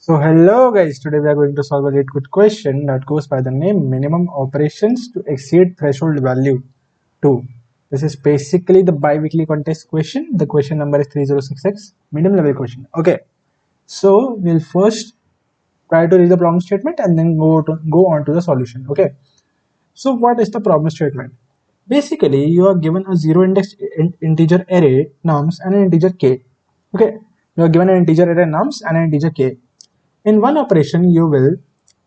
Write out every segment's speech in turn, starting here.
So hello guys, today we are going to solve a great good question that goes by the name minimum operations to exceed threshold value 2. This is basically the bi-weekly contest question. The question number is 3066, medium level question. Okay, so we'll first try to read the problem statement and then go on to the solution. Okay, so what is the problem statement? Basically, you are given a zero index integer array nums and an integer k. Okay, you are given an integer array nums and an integer k. In one operation, you will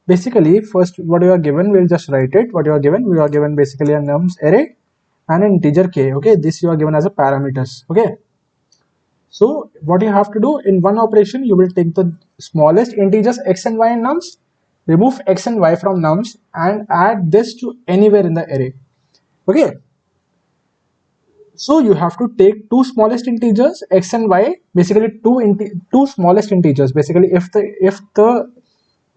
basically first what you are given, we'll just write it. What you are given, we are given basically a nums array and an integer k. Okay, this you are given as a parameters. Okay, so what you have to do in one operation, you will take the smallest integers x and y in nums, remove x and y from nums, and add this to anywhere in the array. Okay, so you have to take two smallest integers x and y, basically two smallest integers. Basically, if the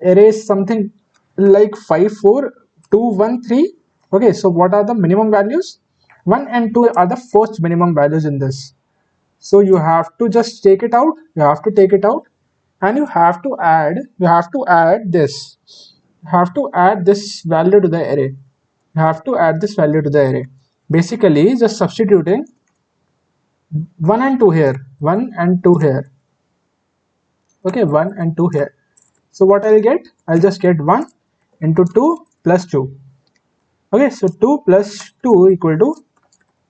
array is something like 5 4 2 1 3. Okay, so what are the minimum values? 1 and 2 are the first minimum values in this. So you have to just take it out, and you have to add this value to the array. Basically just substituting 1 and 2 here, 1 and 2 here. Okay, 1 and 2 here. So what I'll get, I'll just get 1 into 2 plus 2. Okay, so 2 plus 2 equal to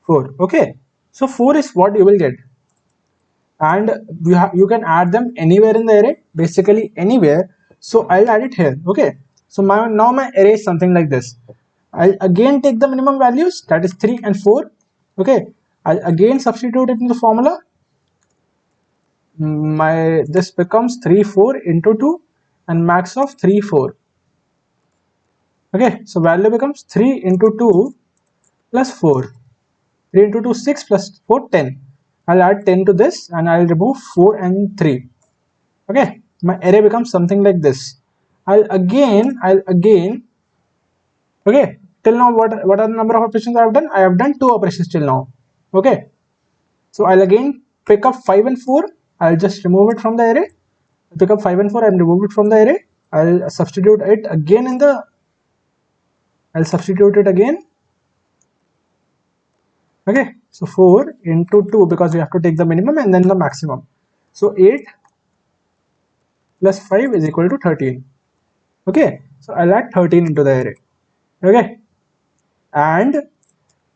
4. Okay, so 4 is what you will get, and you can add them anywhere in the array, basically anywhere. So I'll add it here. Okay, so now my array is something like this. I'll again take the minimum values, that is 3 and 4. Okay, I'll again substitute it in the formula. This becomes 3 4 into 2 and max of 3 4. Okay, so value becomes 3 into 2 plus 4. 3 into 2 6 plus 4 10. I'll add 10 to this and I'll remove 4 and 3. Okay, my array becomes something like this. I'll again okay, till now what are the number of operations I have done? I have done 2 operations till now. Okay, so I'll again pick up 5 and 4. I'll just remove it from the array. Pick up 5 and 4 and remove it from the array. I'll substitute it again I'll substitute it again. Okay, so 4 into 2, because we have to take the minimum and then the maximum. So 8 plus 5 is equal to 13. Okay, so I'll add 13 into the array. Okay, and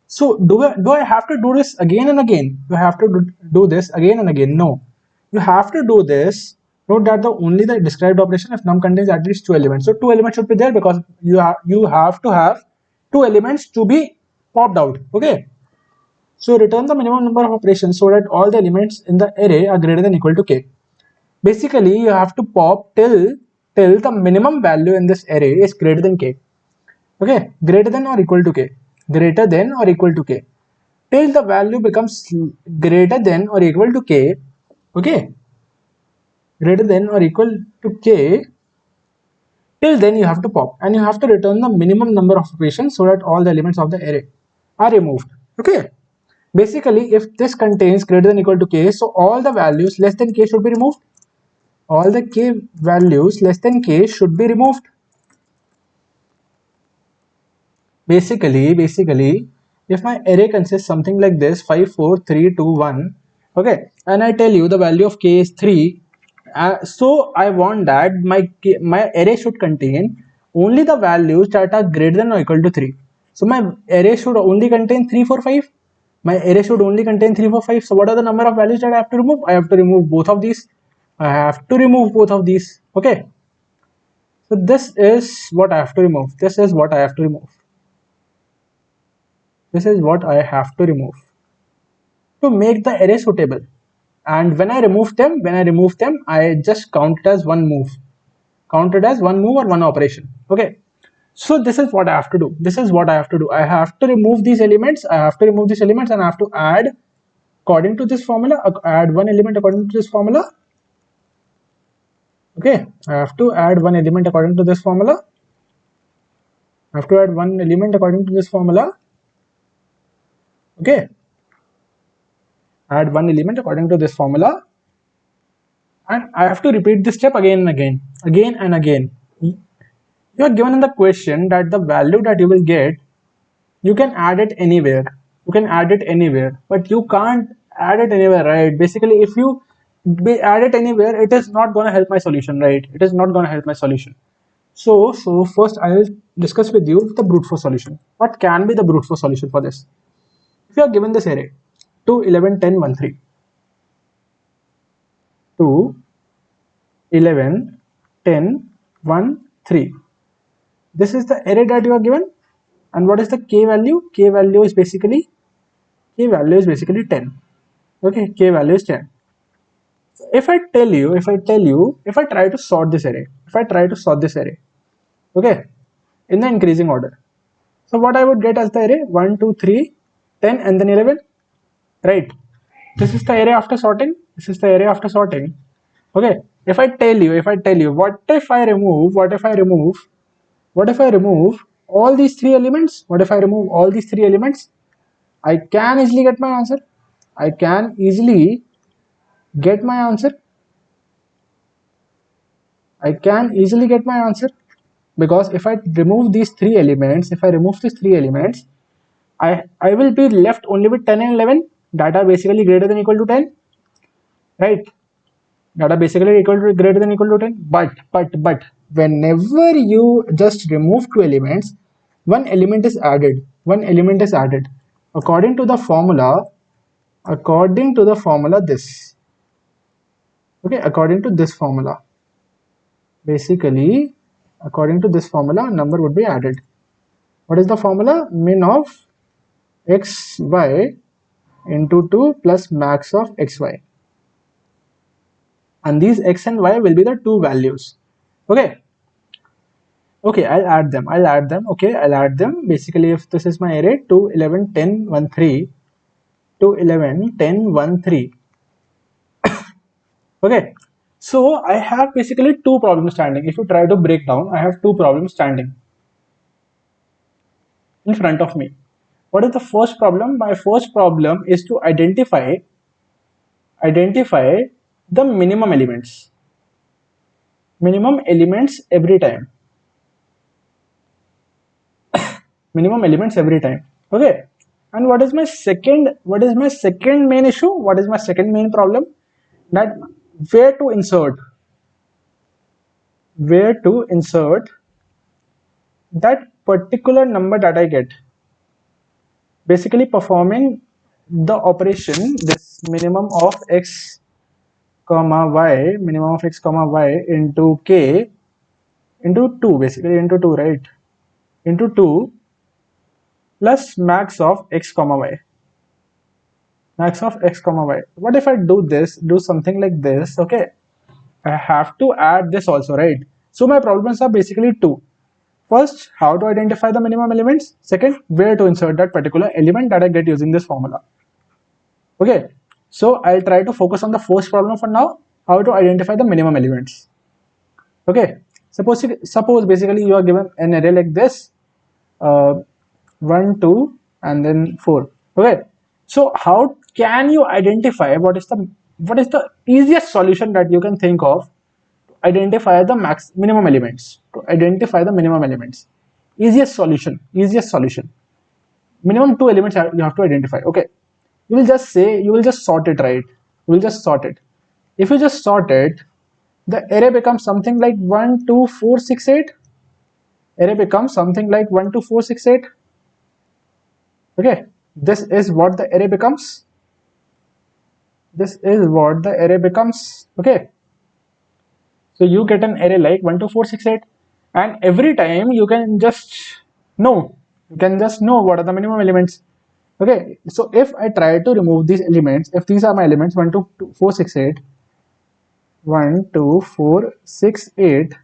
so do I have to do this again and again? You have to do this again and again? No, you have to do this. Note that only the described operation if num contains at least 2 elements. So 2 elements should be there because you have to have 2 elements to be popped out. Okay, so return the minimum number of operations so that all the elements in the array are greater than or equal to k. Basically, you have to pop till the minimum value in this array is greater than k. Okay, greater than or equal to k. Greater than or equal to k. Till the value becomes greater than or equal to k. Okay, greater than or equal to k. Till then you have to pop, and you have to return the minimum number of operations so that all the elements of the array are removed. Okay, basically if this contains greater than or equal to k, so all the values less than k should be removed. All the k values less than k should be removed. Basically if my array consists something like this 5 4 3 2 1, okay, and I tell you the value of k is 3, so I want that my array should contain only the values that are greater than or equal to 3. So my array should only contain 3 4 5. My array should only contain 3 4 5. So what are the number of values that I have to remove? I have to remove both of these. Okay, so this is what I have to remove. This is what I have to remove to make the array suitable. And when I remove them, I just count it as one move. Or one operation. Okay, so this is what I have to do. I have to remove these elements. And I have to add according to this formula. Add one element according to this formula. Okay, I have to add one element according to this formula. Okay, add one element according to this formula, and I have to repeat this step again and again, again and again. You are given in the question that the value that you will get, you can add it anywhere. You can add it anywhere, but you can't add it anywhere, right? Basically, if you add it anywhere, it is not going to help my solution, right? It is not going to help my solution. So first I will discuss with you the brute force solution. What can be the brute force solution for this? If you are given this array 2, 11, 10, 1, 3, 2, 11, 10, 1, 3. This is the array that you are given, and what is the k value? K value is basically 10. Okay, k value is 10. So if I try to sort this array, okay, in the increasing order. So what I would get as the array 1, 2, 3, 10, and then 11, right? This is the array after sorting. Okay. If I tell you, what if I remove all these three elements? I can easily get my answer. Because if I remove these three elements, I will be left only with 10 and 11 that are basically greater than equal to 10, right? That are basically greater than equal to 10. But whenever you just remove two elements, one element is added. According to the formula, this. Okay, according to this formula. Basically, according to this formula, number would be added. What is the formula? Min of xy into 2 plus max of xy. And these x and y will be the two values. Okay. Okay, I'll add them. Okay, I'll add them. Basically, if this is my array 2, 11, 10, 1, 3, 2, 11, 10, 1, 3. Okay, so I have basically two problems standing. If you try to break down, I have two problems standing in front of me. What is the first problem? My first problem is to identify the minimum elements. Every time. Okay. And what is my second main issue? What is my second main problem? That where to insert that particular number that I get. Basically performing the operation, this minimum of x comma y into k into 2, basically into 2, right? Into 2 plus max of x comma y. What if I do something like this? Okay, I have to add this also, right? So my problems are basically two. First, how to identify the minimum elements. Second, where to insert that particular element that I get using this formula. Okay, so I'll try to focus on the first problem for now, how to identify the minimum elements. Okay, suppose basically you are given an array like this, 1, 2, and then 4. Okay, so how can you identify what is the easiest solution that you can think of to identify the minimum elements? Easiest solution. Minimum two elements you have to identify. Okay, you will just sort it, right? If you just sort it, the array becomes something like 1, 2, 4, 6, 8. Okay, this is what the array becomes. Okay, so you get an array like 1, 2, 4, 6, 8, and every time you can just know what are the minimum elements. Okay, so if I try to remove these elements, if these are my elements 1, 2, 4, 6, 8, 1, 2, 4, 6, 8.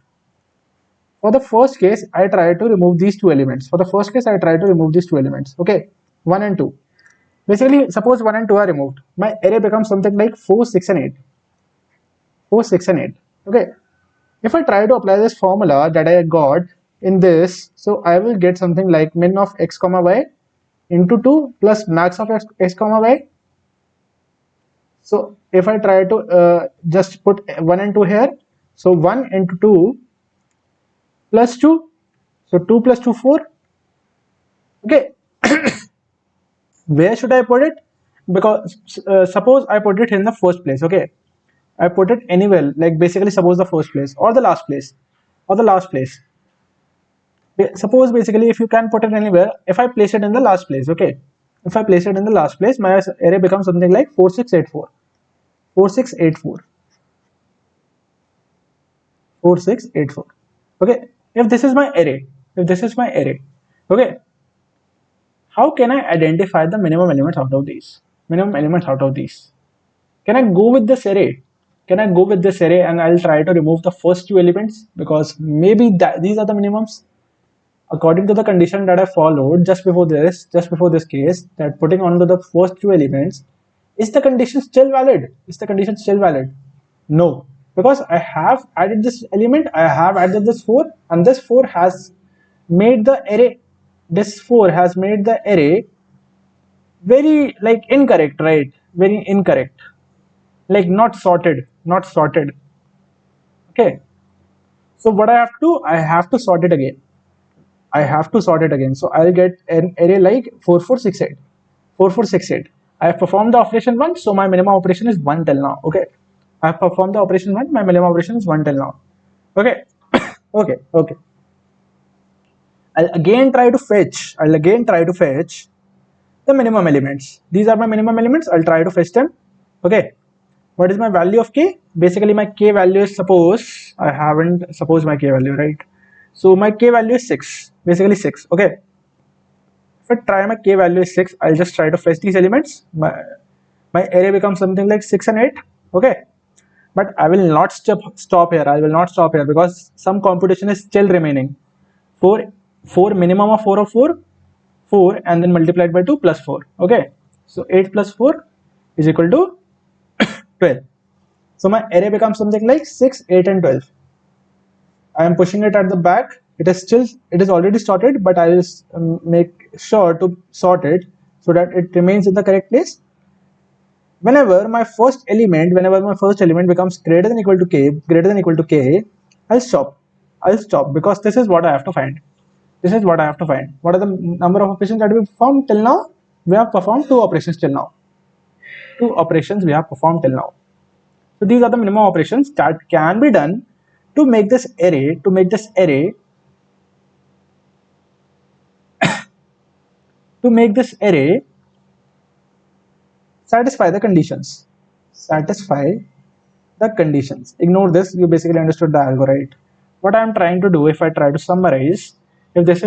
For the first case, I try to remove these two elements. Okay, 1 and 2. Basically, suppose 1 and 2 are removed. My array becomes something like 4, 6, and 8. Okay. If I try to apply this formula that I got in this, so I will get something like min of x comma y into 2 plus max of x comma y. So if I try to just put 1 and 2 here, so 1 into 2 plus 2, so 2 plus 2 4. Okay, where should I put it? Because suppose I put it in the first place. Okay, I put it anywhere, like basically suppose the first place or the last place or the last place. Suppose basically if you can put it anywhere, if I place it in the last place, okay, if I place it in the last place, my array becomes something like 4684, 4684, 4684. Okay, if this is my array, if this is my array, okay, how can I identify the minimum elements out of these? Minimum elements out of these. Can I go with this array? Can I go with this array and I'll try to remove the first two elements because maybe these are the minimums? According to the condition that I followed just before this case, that putting onto the first two elements, is the condition still valid? Is the condition still valid? No, because I have added this element, I have added this 4, and this 4 has made the array, this 4 has made the array very like incorrect, right? Very incorrect, like not sorted, not sorted. Okay, so what I have to do, I have to sort it again. I have to sort it again. So I'll get an array like 4468. 4468. I have performed the operation 1, so my minimum operation is 1 till now. Okay. I have performed the operation 1, my minimum operation is 1 till now. Okay. Okay. Okay. I'll again try to fetch. The minimum elements. These are my minimum elements. I'll try to fetch them. Okay. What is my value of k? Basically, my k value is, suppose I haven't supposed my k value, right? So my k value is 6. Basically 6. Okay. If I try my k value is 6, I'll just try to fetch these elements. My array becomes something like 6 and 8. Okay. But I will not stop here. I will not stop here because some computation is still remaining. 4 minimum of 4 of 4, 4 and then multiplied by 2 plus 4. Okay. So 8 plus 4 is equal to 12. So my array becomes something like 6, 8 and 12. I am pushing it at the back. It is already sorted, but I will make sure to sort it so that it remains in the correct place. Whenever my first element becomes greater than equal to k, I'll stop because this is what I have to find. What are the number of operations that we performed till now? We have performed 2 operations till now. 2 operations we have performed till now. So these are the minimum operations that can be done to make this array satisfy the conditions. Ignore this, you basically understood the algo, right? What I am trying to do, if I try to summarize, if this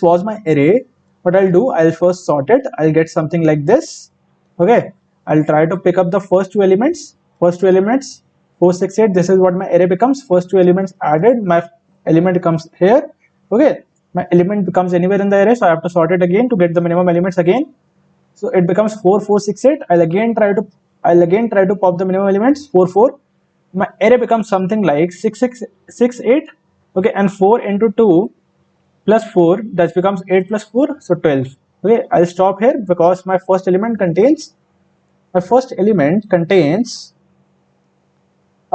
was my array, what I'll do, I'll first sort it. I'll get something like this. Okay, I'll try to pick up the first two elements. 468. This is what my array becomes. First two elements added, my element comes here. Okay, my element becomes anywhere in the array, so I have to sort it again to get the minimum elements again. So it becomes 4468. I'll again try to pop the minimum elements 44. My array becomes something like 6668. Okay, and 4 into 2 plus 4, that becomes 8 plus 4, so 12. Okay, I'll stop here because my first element contains a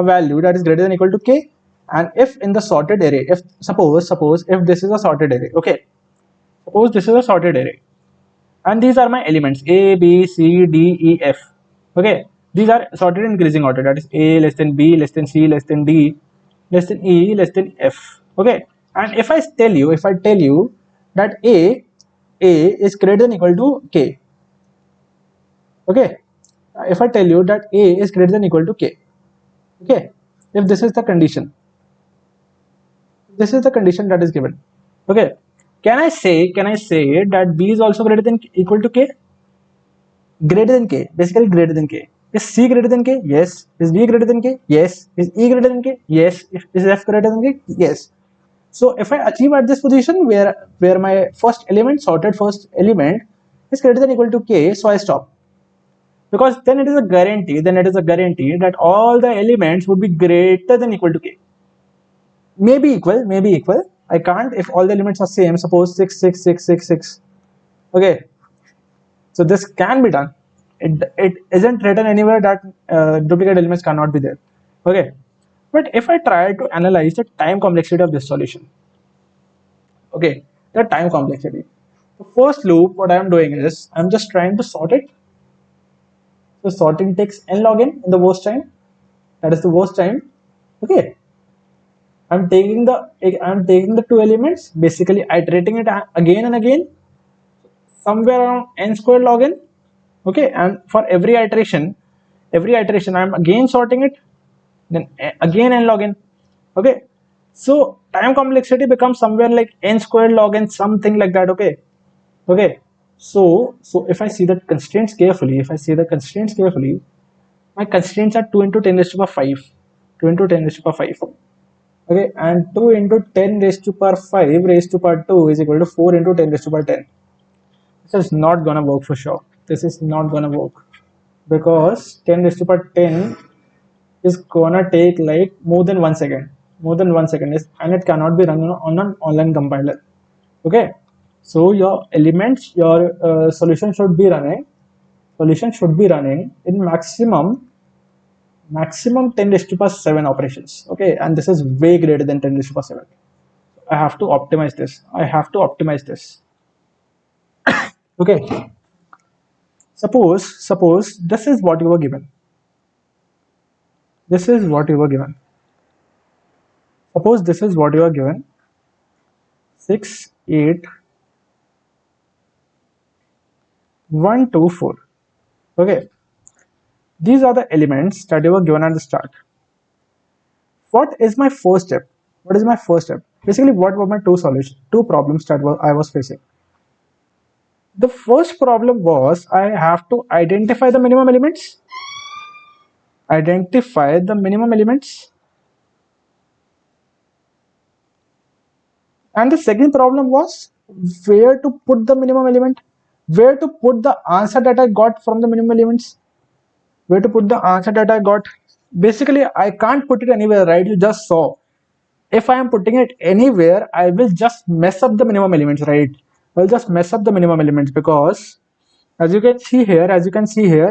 value that is greater than equal to k. And if in the sorted array, if suppose if this is a sorted array, okay, suppose this is a sorted array, and these are my elements a, b, c, d, e, f. Okay, these are sorted in increasing order, that is a less than b less than c less than d less than e less than f. Okay, and if I tell you that a is greater than equal to k. Okay, if I tell you that a is greater than equal to k. Okay, if this is the condition, that is given. Okay, can I say that b is also greater than equal to k? Greater than k, basically greater than k. Is c greater than k? Yes. Is b greater than k? Yes. Is e greater than k? Yes. Is f greater than k? Yes. So if I achieve at this position where my sorted first element is greater than equal to k, so I stop. Because then it is a guarantee that all the elements would be greater than equal to k. Maybe equal. I can't if all the elements are same. Suppose 6, 6, 6, 6, 6. Okay. So this can be done. It isn't written anywhere that duplicate elements cannot be there. Okay, but if I try to analyze the time complexity of this solution, okay, the time complexity. The first loop, what I am doing is I'm just trying to sort it. So sorting takes n log n in the worst time. That is the worst time. Okay, I'm taking the two elements, basically iterating it again and again, somewhere around n squared log n. Okay, and for every iteration I'm again sorting it, then again n log n. Okay, so time complexity becomes somewhere like n squared log n, something like that. Okay, so if I see the constraints carefully, my constraints are 2 into 10 raised to power 5, 2 into 10 raised to power 5. Okay, and 2 into 10 raised to power 5 raised to power 2 is equal to 4 into 10 raised to power 10. This is not gonna work for sure. This is not gonna work because 10 raised to power 10 is gonna take like more than 1 second. More than 1 second is, and it cannot be run on an online compiler. Okay, so your elements, your solution should be running. Solution should be running in maximum 10 raised to power 7 operations. Okay, and this is way greater than 10 raised to power 7. I have to optimize this. Okay, suppose this is what you were given. Suppose this is what you are given. 6, 8, 1, 2, 4. Okay, these are the elements that you were given at the start. What is my first step? Basically, what were my two problems that I was facing? The first problem was I have to identify the minimum elements. And the second problem was where to put the minimum element, where to put the answer that I got from the minimum elements, Basically, I can't put it anywhere, right? You just saw. If I am putting it anywhere, I will just mess up the minimum elements, right? I'll just mess up the minimum elements because as you can see here,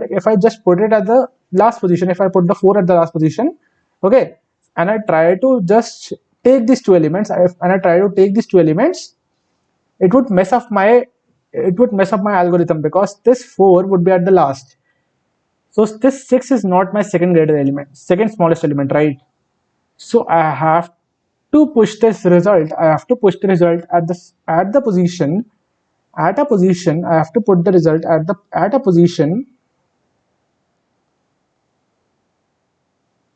if I just put it at the last position, if I put the 4 at the last position, okay, and I try to just take these two elements, it would mess up my algorithm because this 4 would be at the last. So this 6 is not my second smallest element, right? So I have to push this result. At the position. I have to put the result at a position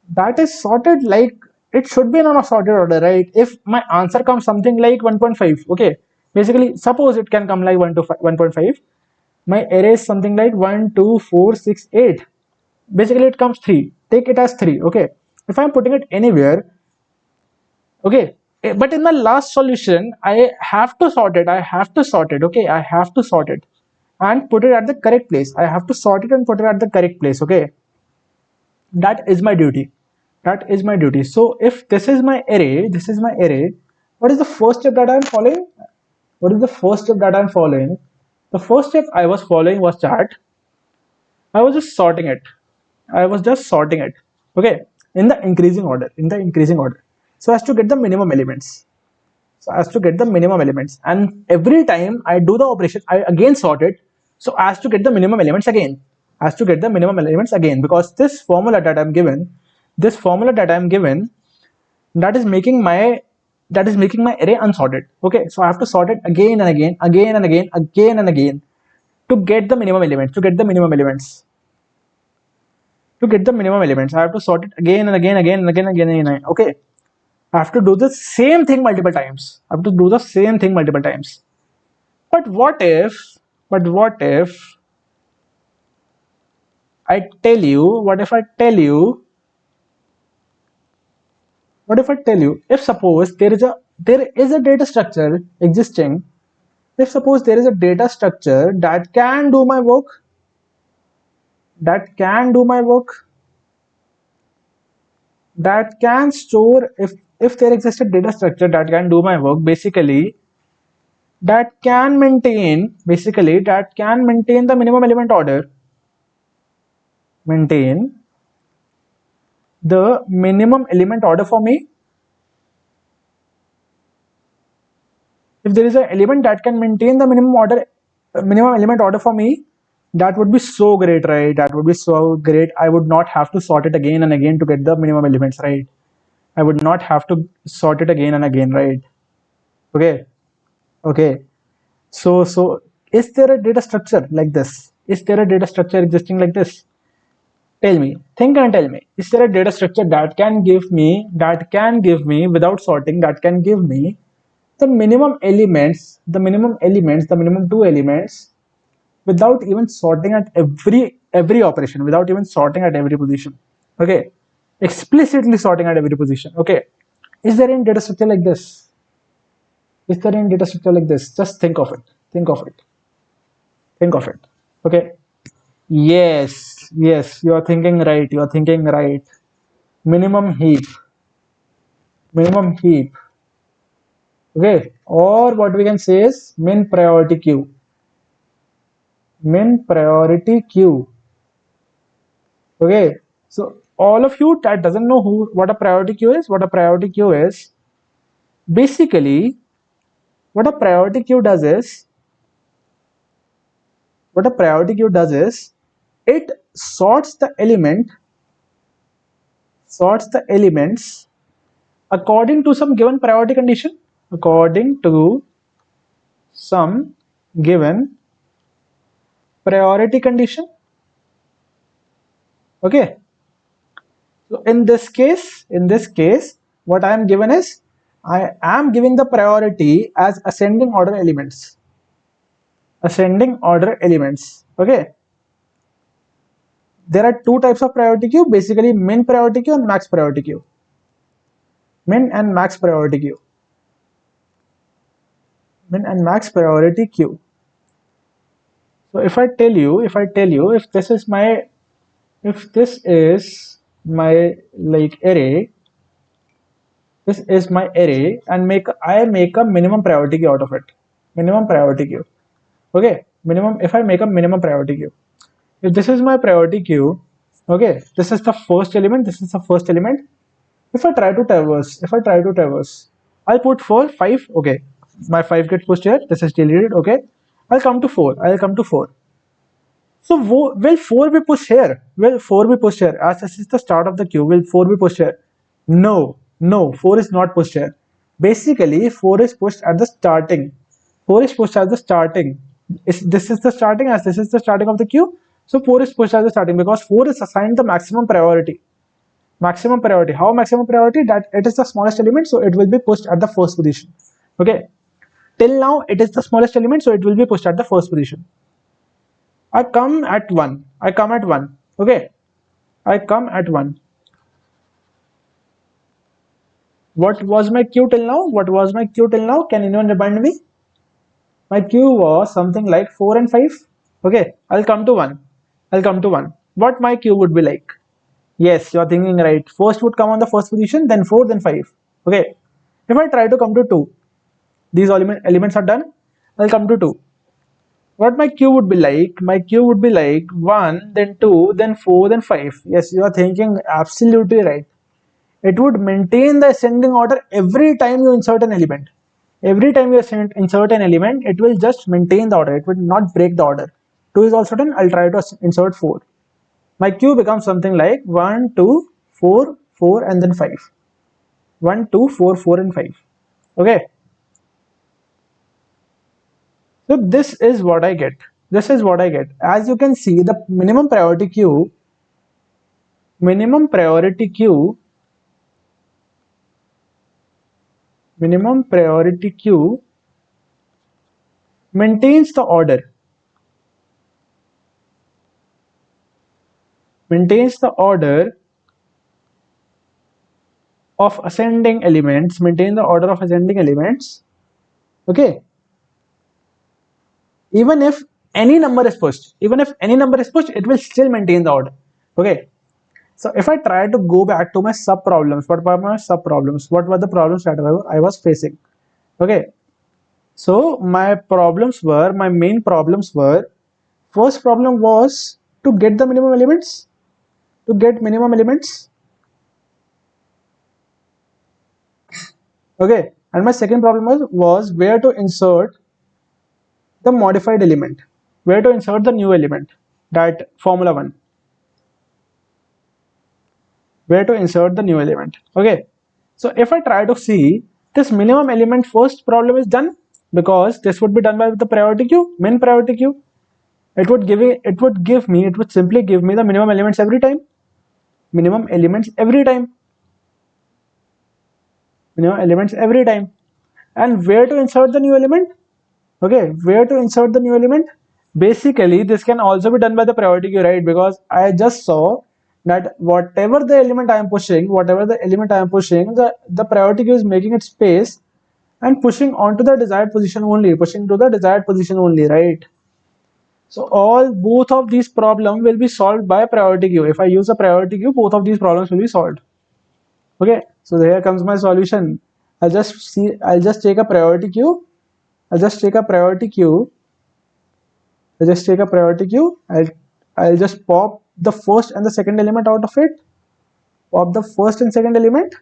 that is sorted like it should be in a sorted order, right? If my answer comes something like 1.5, okay, basically suppose it can come like 1.5. My array is something like 1, 2, 4, 6, 8. Basically it comes 3. Take it as 3. Okay, if I'm putting it anywhere, okay, but in the last solution I have to sort it. Okay, I have to sort it and put it at the correct place. I have to sort it and put it at the correct place. Okay, that is my duty. So if this is my array, what is the first step that I'm following? The first step I was following was that I was just sorting it. Okay, in the increasing order. So as to get the minimum elements. And every time I do the operation, I again sort it. So as to get the minimum elements again. Because this formula that I'm given, that is making my array unsorted. Okay, so I have to sort it again and again to get the minimum elements. I have to sort it again and again. Okay, I have to do the same thing multiple times. But what if I tell you? If suppose there is a data structure existing, if suppose there is a data structure that can do my work, that can store, if there exists a data structure that can do my work, basically that can maintain, basically that can maintain the minimum element order, maintain the minimum element order for me. If there is an element that can maintain the minimum element order for me, that would be so great, right? That would be so great. I would not have to sort it again and again to get the minimum elements, right? I would not have to sort it again and again, right? Okay, okay. So is there a data structure like this? Is there a data structure existing like this? Tell me, think and tell me. Is there a data structure that can give me without sorting, that can give me the minimum elements, the minimum two elements without even sorting at every operation, without even sorting at every position. Okay, explicitly sorting at every position. Okay, is there any data structure like this? Is there any data structure like this? Just think of it. Think of it. Think of it. Okay. Yes, yes, you are thinking right. You are thinking right. Minimum heap. Minimum heap. Okay. Or what we can say is min priority queue. Min priority queue. Okay. So all of you that doesn't know what a priority queue is, basically what a priority queue does is what a priority queue does is it sorts the elements according to some given priority condition, according to some given priority condition. Okay, so in this case what I am given is I am giving the priority as ascending order elements. Okay, there are two types of priority queue, basically min priority queue and max priority queue. Min and max priority queue. Min and max priority queue. So if I tell you, if this is my like array, this is my array, and I make a minimum priority queue out of it. Minimum priority queue. Okay, minimum. If I make a minimum priority queue, if this is my priority queue, okay, this is the first element. This is the first element. If I try to traverse, I'll put 4, 5. Okay, my 5 gets pushed here. This is deleted. Okay, I'll come to 4. So will 4 be pushed here? Will 4 be pushed here? As this is the start of the queue, will 4 be pushed here? No, no, 4 is not pushed here. Basically, 4 is pushed at the starting. 4 is pushed at the starting. This is the starting, as this is the starting of the queue. So 4 is pushed at the starting because 4 is assigned the maximum priority. Maximum priority. How maximum priority? That it is the smallest element, so it will be pushed at the first position. Okay. Till now, it is the smallest element, so it will be pushed at the first position. I come at 1. Okay. I come at 1. What was my queue till now? Can anyone remind me? My queue was something like 4 and 5. Okay. I'll come to 1. What my queue would be like? Yes, you are thinking right. First would come on the first position, then 4, then 5. Okay. If I try to come to 2, these elements are done. I'll come to 2. What my queue would be like? My queue would be like 1, then 2, then 4, then 5. Yes, you are thinking absolutely right. It would maintain the ascending order every time you insert an element. Every time you insert an element, it will just maintain the order. It will not break the order. 2 is also done. I'll try to insert 4. My queue becomes something like 1, 2, 4, 4, and then 5. 1, 2, 4, 4, and 5. Okay. So this is what I get. As you can see, the minimum priority queue maintains the order. Of ascending elements. Okay. Even if any number is pushed, it will still maintain the order. Okay. So if I try to go back to my sub problems, what were the problems that I was facing? Okay. So my main problems were, first problem was to get the minimum elements, okay, and my second problem was where to insert the modified element, where to insert the new element, that formula 1, where to insert the new element. Okay, so if I try to see this minimum element, first problem is done, because this would be done by the priority queue, min priority queue. It would simply give me the minimum elements every time, minimum elements every time, minimum elements every time. And where to insert the new element? Okay, where to insert the new element? Basically this can also be done by the priority queue, right? Because I just saw that whatever the element I am pushing, the priority queue is making its space and pushing onto the desired position only, pushing to the desired position only, right? So both of these problems will be solved by priority queue. If I use a priority queue, both of these problems will be solved. Okay, so here comes my solution. I'll just take a priority queue. I'll just take a priority queue. I'll just pop the first and the second element out of it. Pop the first and second element.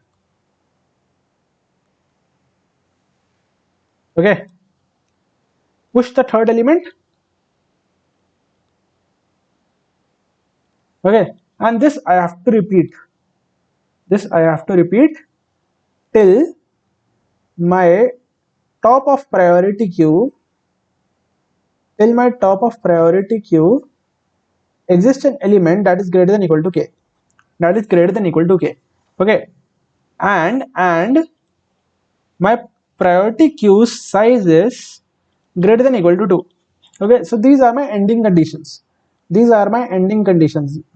Okay. Push the third element. Okay. And this I have to repeat. Till my top of priority queue. Till my top of priority queue exists an element that is greater than equal to k. Okay. And my priority queue size is greater than equal to 2. Okay, so these are my ending conditions.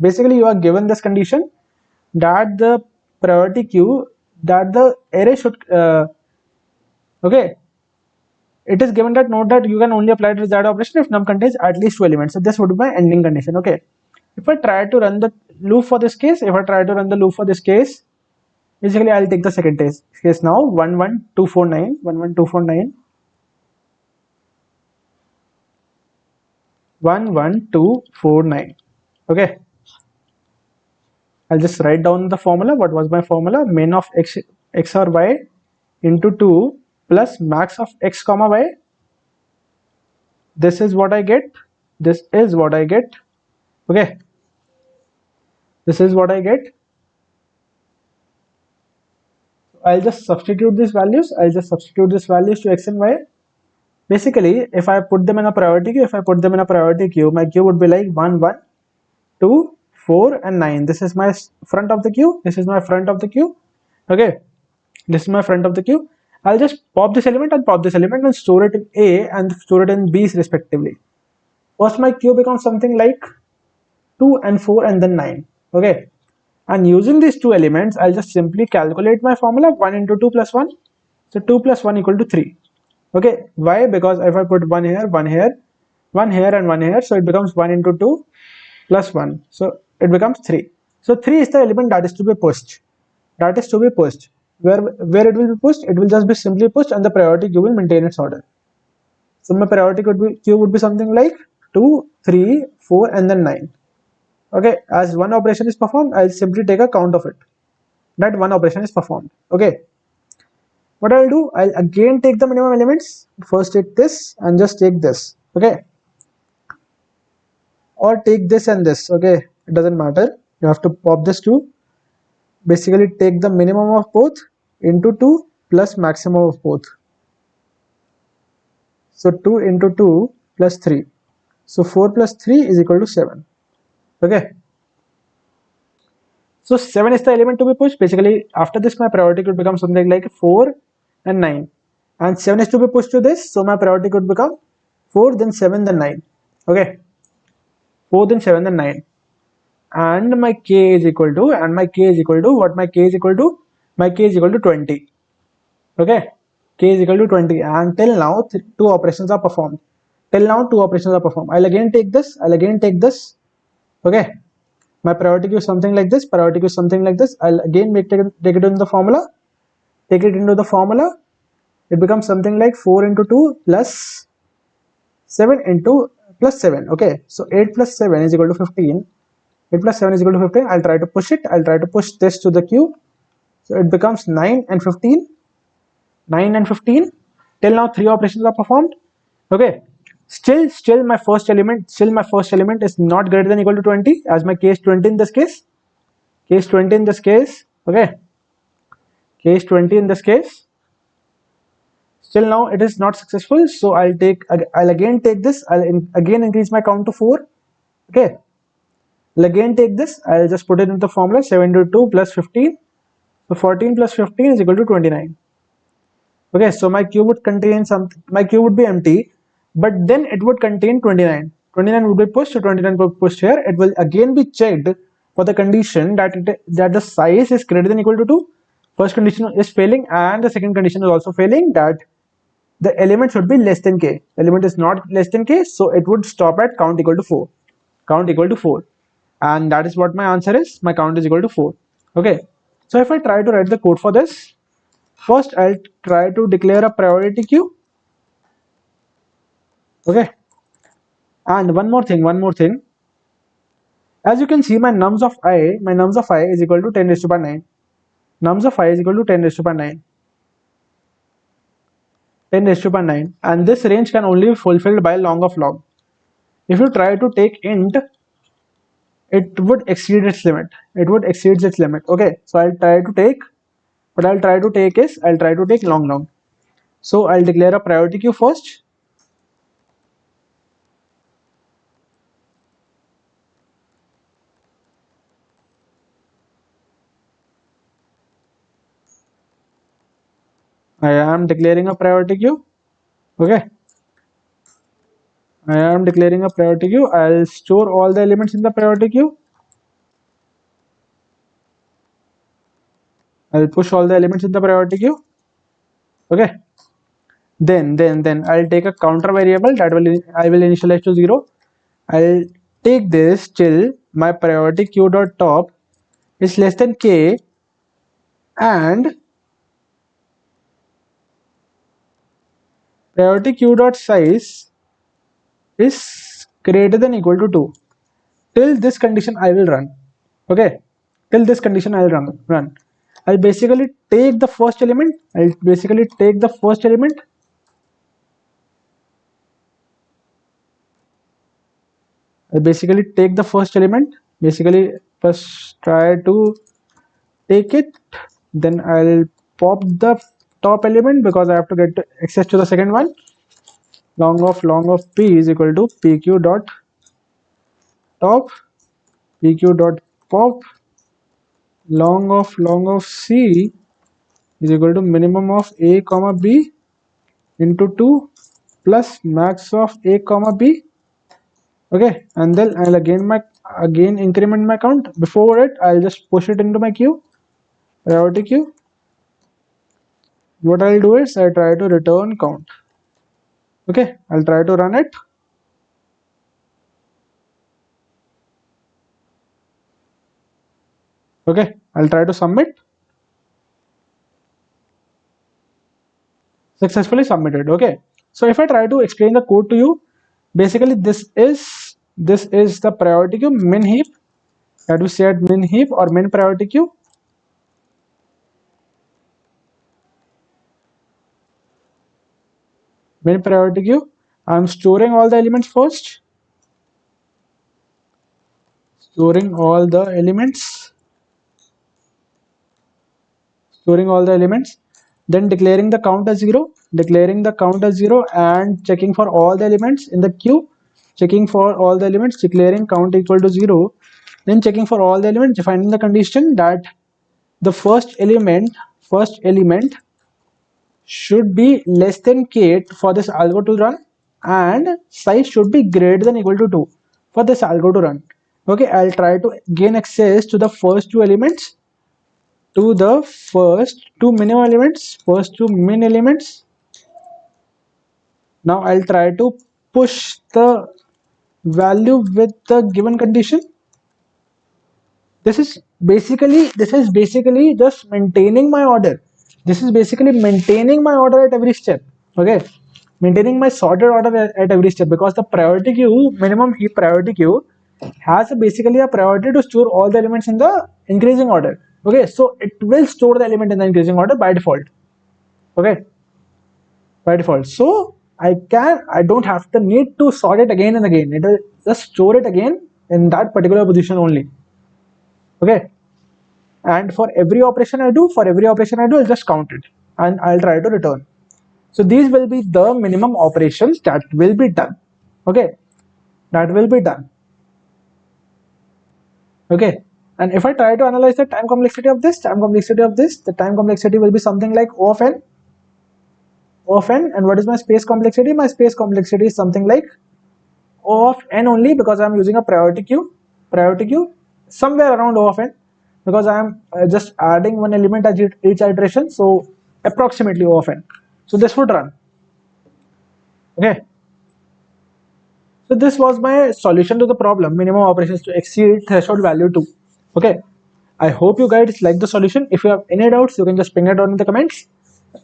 Basically you are given this condition that the priority queue, that the array should okay, it is given that note that you can only apply the desired operation if num contains at least 2 elements. So this would be my ending condition. Okay, if I try to run the loop for this case, basically I'll take the second case now. 11249 11249. Okay, I'll just write down the formula. What was my formula? Min of x or y into 2 plus max of x comma y. This is what I get. Okay, this is what I get. I'll just substitute these values. To x and y. Basically, if I put them in a priority queue, my queue would be like 1, 1, 2, 4, and 9. This is my front of the queue. Okay, this is my front of the queue. I'll just pop this element and store it in A and store it in B respectively. First, my queue becomes something like 2 and 4 and then 9. Okay, and using these two elements, I'll just simply calculate my formula. 1 into 2 plus 1. So 2 plus 1 equal to 3. Okay, why? Because if I put 1 here, 1 here, 1 here, and 1 here, so it becomes 1 into 2 plus 1. So it becomes 3. So 3 is the element that is to be pushed. Where it will be pushed? It will just be simply pushed, and the priority queue will maintain its order. So my priority queue would be something like 2, 3, 4, and then 9. Okay, as one operation is performed, I'll simply take a count of it, that one operation is performed. Okay, what I'll do, I'll again take the minimum elements. First take this and just take this. Okay, or take this and this. Okay, it doesn't matter, you have to pop this too. Basically take the minimum of both into 2 plus maximum of both. So 2 into 2 plus 3. So 4 plus 3 is equal to 7. Okay, so 7 is the element to be pushed. Basically after this my priority could become something like 4 and 9, and 7 is to be pushed to this, so my priority could become 4 then 7 then 9. Okay, 4 then 7 then 9, and my k is equal to my k is equal to 20. Okay, k is equal to 20, and till now two operations are performed. I'll again take this. Okay, my priority queue is something like this. I'll again take it into the formula. it becomes something like 4 into 2 plus 7 into plus 7. Okay, so 8 plus 7 is equal to 15. 8 plus 7 is equal to 15. I'll try to push it. I'll try to push this to the cube. So it becomes 9 and 15. 9 and 15. Till now 3 operations are performed. Okay, still my first element is not greater than equal to 20, as my case 20 in this case. Case 20 in this case. Okay, case 20 in this case. Still now it is not successful, so I'll again take this. Again increase my count to 4. Okay, I'll again take this. I'll just put it into the formula. 7 into 2 plus 15. So 14 plus 15 is equal to 29. Okay, so my cube would contain something. My cube would be empty, but then it would contain 29. 29 would be pushed, so 29 would be pushed here. It will again be checked for the condition that the size is greater than equal to 2. First condition is failing, and the second condition is also failing, that the element should be less than k. Element is not less than k, so it would stop at count equal to 4. Count equal to 4, and that is what my answer is. My count is equal to 4. Okay, so if I try to write the code for this, first I'll try to declare a priority queue. Okay, and one more thing. As you can see, my nums of I is equal to 10 raised to power 9. Nums of I is equal to 10 raised to power 9. 10 raised to power 9, and this range can only be fulfilled by log of log. If you try to take int, it would exceed its limit. Okay, so I'll try to take long. So I'll declare a priority queue first. I am declaring a priority queue. Okay, I am declaring a priority queue. I'll store all the elements in the priority queue. I'll push all the elements in the priority queue. Okay, then I'll take a counter variable that I will initialize to 0. I'll take this till my priority queue dot top is less than k, and priority queue dot size is greater than equal to 2. Till this condition I will run. Okay, till this condition I will run. I'll basically take the first element. Basically first try to take it, then I'll pop the top element because I have to get access to the second one. Long of p is equal to pq dot top, pq dot pop. Long of c is equal to minimum of a comma b into 2 plus max of a comma b. Okay, and then I'll again increment my count. Before it, I'll just push it into my queue, priority queue. What I'll do is I try to return count. Okay, I'll try to run it. Okay, I'll try to submit. Successfully submitted. Okay, so if I try to explain the code to you, basically this is the priority queue min heap that we said, min heap or min priority queue. Min priority queue. I'm storing all the elements first. Storing all the elements, then declaring the count as 0, and checking for all the elements in the queue, declaring count equal to 0, then checking for all the elements, defining the condition that the first element should be less than k for this algo to run, and size should be greater than equal to 2 for this algo to run. Okay, I'll try to gain access to the first two elements, first two min elements. Now I'll try to push the value with the given condition. This is basically just maintaining my order. This is basically maintaining my order at every step. Okay, maintaining my sorted order at every step, because the priority queue, minimum heap priority queue, has basically a priority to store all the elements in the increasing order. Okay, so it will store the element in the increasing order by default. Okay, by default. So I don't have the need to sort it again and again. It will just store it again in that particular position only. Okay, and for every operation I do, I'll just count it and I'll try to return. So these will be the minimum operations that will be done. Okay, that will be done. Okay, and if I try to analyze the time complexity of this, the time complexity will be something like O of n. And what is my space complexity? My space complexity is something like O of n only, because I'm using a priority queue, somewhere around O of n, because I'm just adding one element at each iteration, so approximately O of n. So this would run. Okay, so this was my solution to the problem, minimum operations to exceed threshold value 2. Okay, I hope you guys like the solution. If you have any doubts, you can just ping it down in the comments,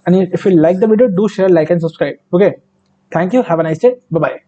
and if you like the video, do share, like and subscribe. Okay, thank you, have a nice day, bye bye.